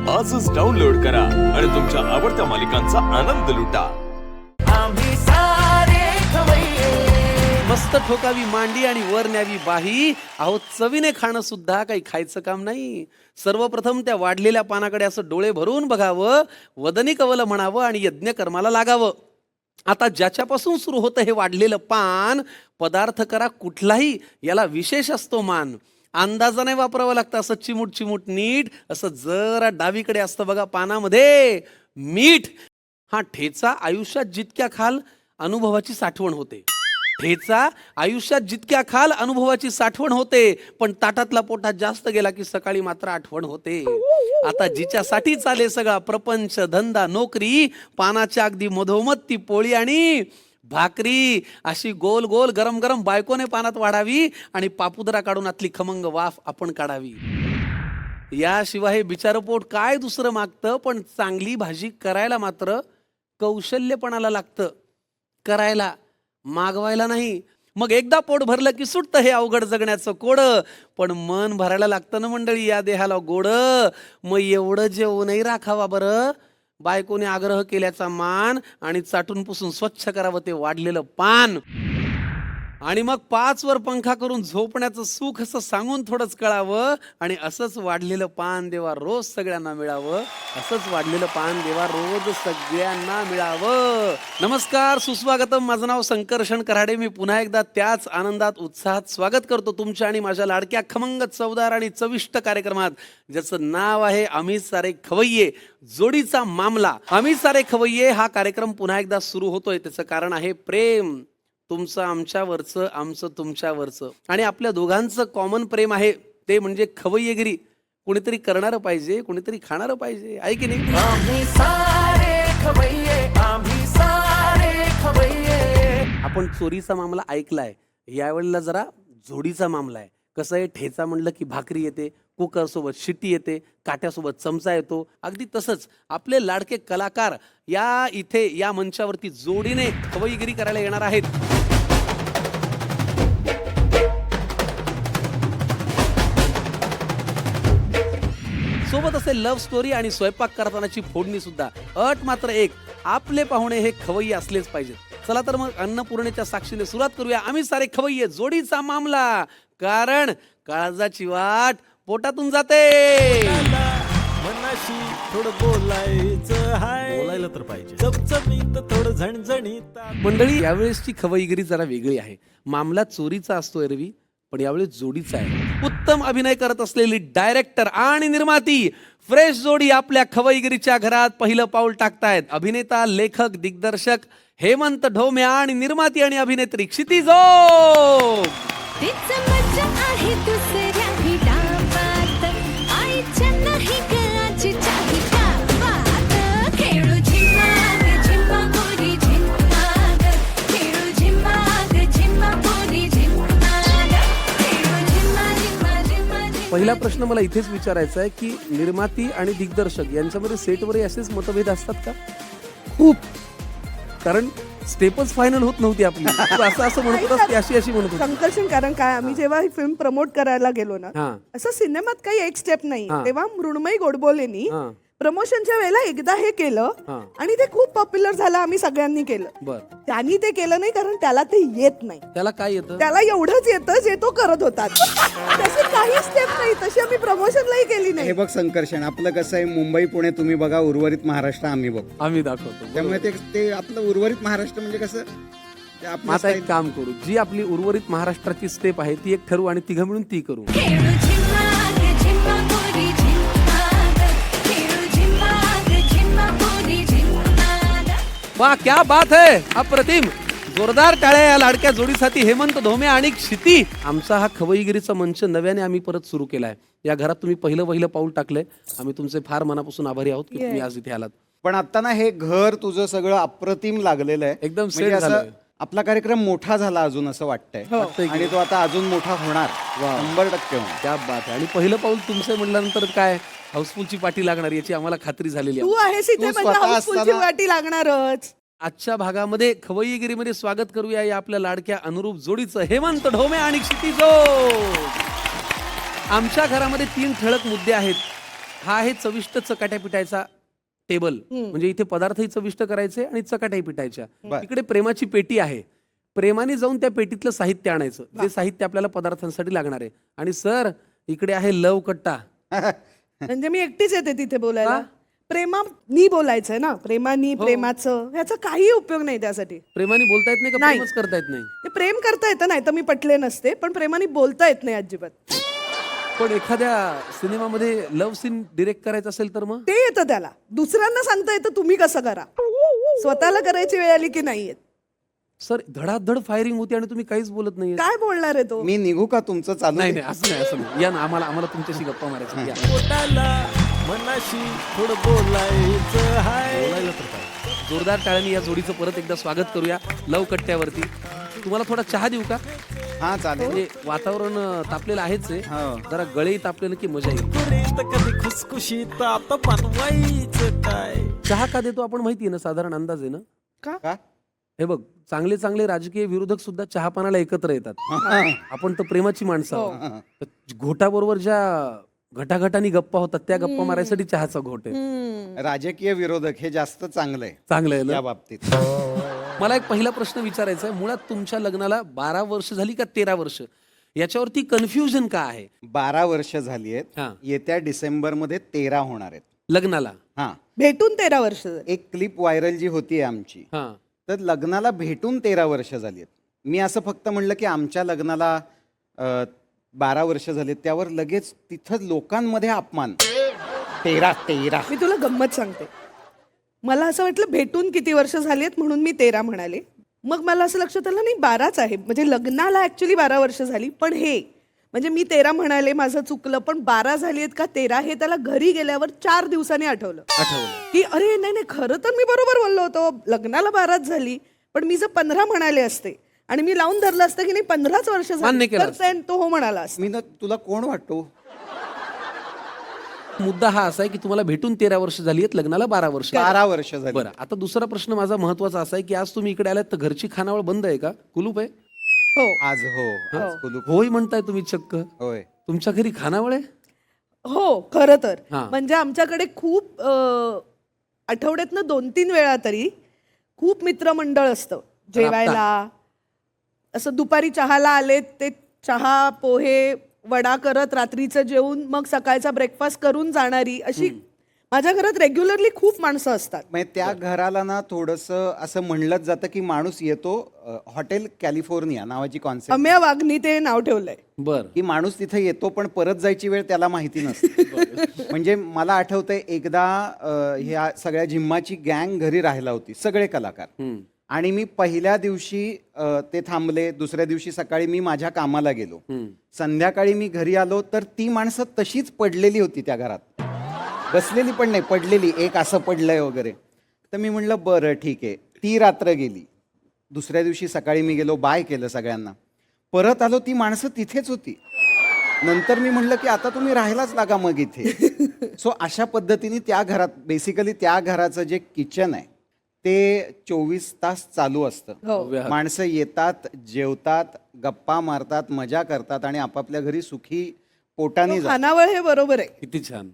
आजच डाउनलोड करा आणि तुमच्या आवडत्या मालिकांचा आनंद लुटा. मस्त ठोकावी मांडी आणि वर न्यावी बाही. अहो चवीने खाणं सुद्धा काही खायचं काम नाही. सर्वप्रथम त्या वाढलेल्या पानाकडे असं डोळे भरून बघावं, वदनी कवल म्हणावं आणि यज्ञ कर्माला लागावं. आता ज्याच्यापासून सुरू होतं हे वाढलेलं पान, पदार्थ करा कुठलाही, याला विशेष असतो मान. अंदाजाने वापरावं लागतं. असं चिमूट चिमूट नीट, असं जरा डावीकडे असतं बघा पानामध्ये मीठ. हा ठेचा आयुष्यात जितक्या खाल अनुभवाची साठवण होते. ठेचा आयुष्यात जितक्या खाल अनुभवाची साठवण होते, पण ताटातला पोटात जास्त गेला की सकाळी मात्र आठवण होते. आता जिच्यासाठी चाले सगळा प्रपंच धंदा नोकरी, पानाच्या अगदी मधोमध ती पोळी आणि भाकरी. अशी गोल गोल गरम गरम बायकोने पानात वाढावी आणि पापुदरा काढून आतली खमंग वाफ आपण काढावी. याशिवाय हे बिचारं पोट काय दुसरं मागतं, पण चांगली भाजी करायला मात्र कौशल्यपणाला लागतं. करायला, मागवायला नाही. मग एकदा पोट भरलं की सुटतं हे अवघड जगण्याचं कोड. पण मन भरायला लागतं ना मंडळी या देहाला गोड. मग एवढं जेवणही राखावा बरं. बायकोने आग्रह केल्याचा मान आणि चाटून पुसून स्वच्छ करावं ते वाढलेलं पान. आणि मग 5 वर पंखा करून झोपण्याचं सुख असं सांगून थोडंच कळावं. आणि असंच वाढलेलं पान देवा रोज सगळ्यांना मिळावं. असंच वाढलेलं पान देवा रोज सगळ्यांना मिळावं. नमस्कार, सुस्वागतम. माझं नाव संकर्षण कराडे. मी पुन्हा एकदा त्याच आनंदात उत्साहात स्वागत करतो तुमच्या आणि माझ्या लाडक्या खमंग चवदार आणि चविष्ट कार्यक्रमात, ज्याचं नाव आहे आम्ही सारे खवय्ये जोडीचा मामला. आम्ही सारे खवय्ये हा कार्यक्रम पुन्हा एकदा सुरू होतोय. त्याचं कारण आहे प्रेम. तुमचं आमच्यावरचं, आमचं तुमच्यावरचं. आणि आपल्या दोघांचं कॉमन प्रेम आहे ते म्हणजे खवय्येगिरी. कोणीतरी करणारं पाहिजे, कोणीतरी खाणारं पाहिजे, आहे की नाही? आम्ही सारे खवय्ये, आम्ही सारे खवय्ये. आपण चोरीचा मामला ऐकलाय. यावेळेला जरा जोडीचा मामला आहे. कसं आहे, ठेचा म्हणलं की भाकरी येते, कुकर सोबत शिट्टी येते, काट्यासोबत चमचा येतो. अगदी तसंच आपले लाडके कलाकार या इथे या मंचावरती जोडीने खवय्येगिरी करायला येणार आहेत. सोबत असेल लव्ह स्टोरी आणि स्वयंपाक करतानाची फोडणी सुद्धा. अट मात्र एक, आपले पाहुणे हे खवय्ये असलेच पाहिजेत. चला तर मग अन्नपूर्णेच्या साक्षीने सुरुवात करूया आम्ही सारे खवय्ये जोडीचा मामला. कारण काळजाची वाट पोटातून जाते. मनाशी थोडं बोलायचं हाय, बोलायला तर पाहिजे चमचमीत थोडं झणझणीत. मंडळी, यावेळेसची खवय्येगिरी जरा वेगळी आहे. मामला चोरीचा असतो एरवी, पण यावेळेस जोडीचा आहे. उत्तम अभिनय करत असलेली डायरेक्टर आणि निर्माती फ्रेश जोडी आपल्या खवय्येगिरीच्या घरात पहिलं पाऊल टाकतायत. अभिनेता, लेखक, दिग्दर्शक हेमंत ढोमे आणि निर्माती आणि अभिनेत्री क्षितिज ओक. पहिला प्रश्न मला इथेच विचारायचा आहे की निर्माती आणि दिग्दर्शक यांच्यामध्ये सेटवरही असेच मतभेद असतात का? खूप. कारण स्टेपच फायनल होत नव्हती आपली. असं म्हणत होतास की अशी म्हणत होती. संकर्षण. कारण काय, आम्ही जेव्हा ही फिल्म प्रमोट करायला गेलो ना, हा. असं सिनेमात काही एक स्टेप नाही. हा. तेव्हा मृण्मयी गोडबोलेनी हा. प्रमोशनच्या वेळेला एकदा हे केलं हा. आणि ते खूप पॉप्युलर झालं. आम्ही सगळ्यांनी केलं. बर, त्यांनी ते केलं नाही कारण त्याला ते येत नाही. त्याला काय येतं? त्याला एवढंच येतं जे तो करत होता. तशी काही स्टेप नाही. तशी आम्ही प्रमोशनलाही केली नाही. हे बघ संकर्षण, आपलं कसं आहे, मुंबई पुणे तुम्ही बघा, उर्वरित महाराष्ट्र आम्ही बघ. आम्ही दाखवतो. त्यामुळे ते आपलं उर्वरित महाराष्ट्र म्हणजे कसं ते आपलं आता एक style. काम करू, जी आपली उर्वरित महाराष्ट्राची स्टेप आहे ती एक ठरवू आणि तिघं मिळून ती करू. वाह, क्या बात है, अप्रतिम. जोरदार टाळ्या या लाडक्या जोडीसाठी हेमंत ढोमे आणि क्षिती. आमचा हा खवय्येगिरीचा मंच नव्याने आम्ही परत सुरू केलाय. या घरात तुम्ही पहिलं पाऊल टाकलंय. आम्ही तुमचे फार मनापासून आभारी आहोत की तुम्ही आज इथे आलात. पण आता ना हे घर तुझं सगळं अप्रतिम लागलेलं आहे. एकदम म्हणजे set असं झालंय. आपला कार्यक्रम मोठा झाला अजून असं वाटतंय. वाटतंय की? आणि तो आता अजून मोठा होणार. 100% होणार. क्या बात आहे. आणि पहिलं पाऊल तुमचं म्हटल्यानंतर काय हाऊसफुलची पाठी लागणार याची आम्हाला खात्री झालेली तू आहे. आहेस इथे तू म्हणजे स्वतः हाऊसफुलची असताना- वाटी लागणारच. आजच्या भागामध्ये खवय्येगिरीमध्ये स्वागत करूया या आपल्या लाडक्या अनुरूप जोडीचं, हेमंत ढोमे आणि क्षितिज ओक. आमच्या घरामध्ये 3 ठळक मुद्दे आहेत. हा आहे चविष्ट चकाट्या पिठायचा टेबल. म्हणजे इथे पदार्थही चविष्ट करायचे आणि चकाट्याही पिठायच्या. इकडे प्रेमाची पेटी आहे. प्रेमाने जाऊन त्या पेटीतलं साहित्य आणायचं, जे साहित्य आपल्याला पदार्थांसाठी लागणार आहे. आणि सर इकडे आहे लव कट्टा. म्हणजे मी एकटीच येते तिथे बोलायला. प्रेमानी बोलायचंय ना, प्रेमानी, प्रेमाचं, ह्याचा काही उपयोग नाही त्यासाठी. प्रेमाने बोलता येत नाही का? नाही. प्रेमच करता येत नाही. ते प्रेम करता येतं, नाही तर मी पटले नसते, पण प्रेमाने बोलता येत नाही अजिबात. पण एखाद्या सिनेमामध्ये लव्ह सीन डिरेक्ट करायचं असेल तर मग ते येतं त्याला. दुसऱ्यांना सांगता येतं तुम्ही कसं करा, स्वतःला करायची वेळ आली की नाही येत. सर धडाधड फायरिंग होती आणि तुम्ही काहीच बोलत नाहीये. काय बोलणार आहे तो? मी निघू का तुमचं चालू नाही आहे? नाही असं नाही, असं नाही. या ना, आम्हाला तुमच्याशी गप्पा मारायची. या. पोटाला मनाशी थोडं बोलायचं हाय. बोलायला तर पाहिजे. जोरदार टाळ्यांनी या जोडीचं परत एकदा स्वागत करूया लव कट्ट्यावरती. तुम्हाला थोडा चहा देऊ का? हा चालेल. म्हणजे वातावरण तापलेलं आहेच आहे. हो. जरा गळेही तापलेलं की मजा येईल. पुरीत कधी खुसखुशीत आता बनवायचं काय. चहा का देतो आपण माहितीये ना, साधारण अंदाज आहे ना. का? हे बघ, चांगले चांगले राजकीय विरोधक सुद्धा चहापानाला एकत्र येतात. आपण तर प्रेमाची माणसं आहोत. तर घोटाबरोबर ज्या घटाघटानी गप्पा होतात त्या गप्पा मारायसाठी चहाचा घोट आहे. राजकीय विरोधक हे जास्त चांगलं आहे चांगलं आहे या ना. बाबतीत. मला एक पहिला प्रश्न विचारायचा आहे. मुळात तुमच्या लग्नाला 12 वर्ष झाली का 13 वर्ष, याच्यावरती कन्फ्युजन का आहे? 12 वर्ष झाली आहेत. हा. येत्या डिसेंबरमध्ये 13 होणार आहेत. लग्नाला? हा. भेटून 13 वर्ष झाली. एक क्लिप व्हायरल जी होती आमची, हा. तर लग्नाला भेटून 13 वर्ष झाली आहेत. मी असं फक्त म्हणलं की आमच्या लग्नाला 12 वर्ष झाली, त्यावर लगेच तिथं लोकांमध्ये अपमान. 13. मी तुला गंमत सांगते. मला असं वाटलं भेटून किती वर्ष झाली आहेत म्हणून मी 13 म्हणाले. मग मला असं लक्षात आलं नाही 12च आहे. म्हणजे लग्नाला ऍक्च्युली 12 वर्ष झाली, पण हे म्हणजे मी 13 म्हणाले, माझं चुकलं. पण 12 झाली आहेत का 13 हे त्याला घरी गेल्यावर 4 दिवसांनी आठवलं की अरे नाही नाही, खरं तर मी बरोबर बोललो होतो, लग्नाला 12च झाली. पण मी जर 15 म्हणाले असते आणि मी लावून धरलं असतं की नाही 15च वर्ष मान्य झाली, केलं तर त्याने तो हो म्हणाला असता. मी ना तुला कोण वाटतो? मुद्दा हा असा आहे की तुम्हाला भेटून 13 वर्ष झाली आहेत, लग्नाला 12 वर्ष. 12 वर्ष झाली. बरं, आता दुसरा प्रश्न माझा महत्वाचा असा आहे की आज तुम्ही इकडे आलात तर घरची खानावळ बंद आहे का? कुलूप आहे? हो आज आज कुलूप. होय म्हणताय तुम्ही चक्क. होय. तुमच्या घरी खानावळ आहे? हो, खरं तर हा. म्हणजे आमच्याकडे खूप आठवड्यातनं 2-3 वेळा तरी खूप मित्रमंडळ असतं जेवायला. असं दुपारी चहाला आले ते चहा पोहे वडा करत रात्रीचं जेवून मग सकाळचा ब्रेकफास्ट करून जाणारी अशी माझ्या घरात रेग्युलरली खूप माणसं असतात. म्हणजे त्या घराला ना थोडंसं असं म्हणलंच जातं की माणूस येतो, हॉटेल कॅलिफोर्निया नावाची कॉन्सेप्ट, अम्या वाघनी ते नाव ठेवलंय. बर. की माणूस तिथे येतो पण परत जायची वेळ त्याला माहिती नसते. म्हणजे मला आठवतंय एकदा ह्या सगळ्या जिम्माची गँग घरी राहायला होती, सगळे कलाकार. आणि मी पहिल्या दिवशी ते थांबले, दुसऱ्या दिवशी सकाळी मी माझ्या कामाला गेलो. संध्याकाळी मी घरी आलो तर ती माणसं तशीच पडलेली होती त्या घरात. बसलेली पण नाही, पडलेली. एक असं पडलंय वगैरे. तर मी म्हणलं बरं ठीक आहे. ती रात्र गेली. दुसऱ्या दिवशी सकाळी मी गेलो, बाय केलं सगळ्यांना, परत आलो, ती माणसं तिथेच होती. नंतर मी म्हणलं की आता तुम्ही राहायलाच लागा मग इथे. सो अशा पद्धतीने त्या घरात, बेसिकली त्या घराचं जे किचन आहे ते 24 तास चालू असतं. हो. माणसं येतात, जेवतात, गप्पा मारतात, मजा करतात आणि आपापल्या घरी सुखी पोटाने जातात. खानावळ हे बरोबर आहे. किती छान.